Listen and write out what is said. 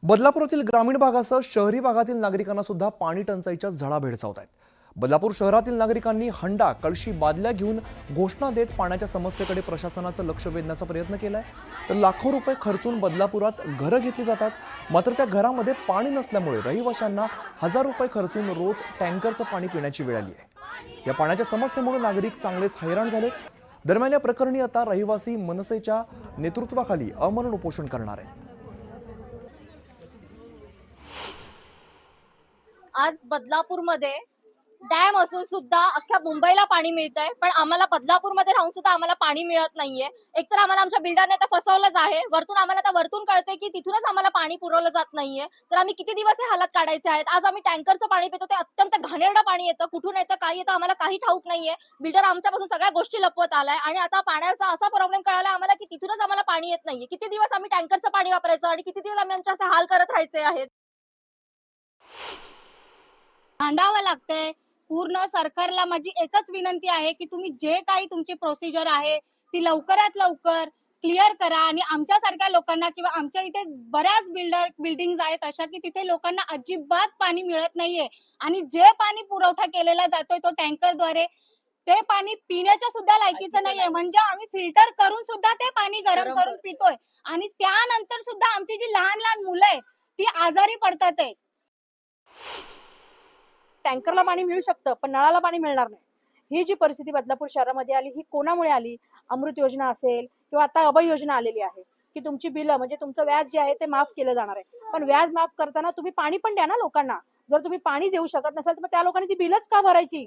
बदलापुरातील ग्रामीण भागासह शहरी भागातील नागरिकांना सुद्धा पाणी टंचाईच्या झळा भेडसावत आहेत। बदलापूर शहरातील नागरिकांनी हंडा, कळशी, बादल्या घेऊन घोषणा देत पाण्याच्या समस्येकडे प्रशासनाचं लक्ष वेधण्याचा प्रयत्न केलाय। तर लाखो रुपये खर्चून बदलापुरात घरं घेतली जातात, मात्र त्या घरामध्ये पाणी नसल्यामुळे रहिवाशांना हजार रुपये खर्चून रोज टँकरचं पाणी पिण्याची वेळ आली आहे। या पाण्याच्या समस्येमुळे नागरिक चांगलेच हैराण झालेत। दरम्यान या प्रकरणी आता रहिवासी मनसेच्या नेतृत्वाखाली अमरण उपोषण करणार आहेत। आज बदलापूरमध्ये डॅम असून सुद्धा अख्ख्या मुंबईला पाणी मिळतंय, पण आम्हाला बदलापूरमध्ये राहून सुद्धा आम्हाला पाणी मिळत नाहीये। एकतर आम्हाला आमच्या बिल्डरने तर फसवलंच आहे, वरतून आम्हाला आता वरतून कळतंय की तिथूनच आम्हाला पाणी पुरवलं जात नाहीये। तर आम्ही किती दिवस हे हालत काढायचे आहेत। आज आम्ही टँकरचं पाणी पितो, ते अत्यंत घाणेरडं पाणी येतं, कुठून येतं काय येतं आम्हाला काही ठाऊक नाहीये। बिल्डर आमच्यापासून सगळ्या गोष्टी लपवत आलाय आणि आता पाण्याचा असा प्रॉब्लेम कळाला आम्हाला की तिथूनच आम्हाला पाणी येत नाहीये। किती दिवस आम्ही टँकरचं पाणी वापरायचं आणि किती दिवस आम्ही आमचे असे हाल करत राहायचे आहेत। भांडावं लागतंय। पूर्ण सरकारला माझी एकच विनंती आहे की तुम्ही जे काही तुमची प्रोसिजर आहे ती लवकरात लवकर क्लिअर करा आणि आमच्यासारख्या लोकांना किंवा आमच्या इथे बऱ्याच बिल्डिंग्स आहेत अशा की तिथे लोकांना अजिबात पाणी मिळत नाहीये आणि जे पाणी पुरवठा केलेला जातोय तो टँकरद्वारे ते पाणी पिण्याच्या सुद्धा लायकीचं नाहीये। म्हणजे आम्ही फिल्टर करून सुद्धा ते पाणी गरम करून पितोय आणि त्यानंतर सुद्धा आमची जी लहान लहान मुलं आहेत ती आजारी पडतात आहे। टँकरला पाणी मिळू शकतं पण नळाला पाणी मिळणार नाही। ही जी परिस्थिती बदलापूर शहरामध्ये आली ही कोणामुळे आली? अमृत योजना असेल किंवा आता अभय योजना आलेली आहे की तुमची बिलं म्हणजे तुमचं व्याज जे आहे ते माफ केलं जाणार आहे, पण व्याज माफ करताना तुम्ही पाणी पण द्या ना लोकांना। जर तुम्ही पाणी देऊ शकत नसाल तर मग त्या लोकांनी ती बिलच का भरायची?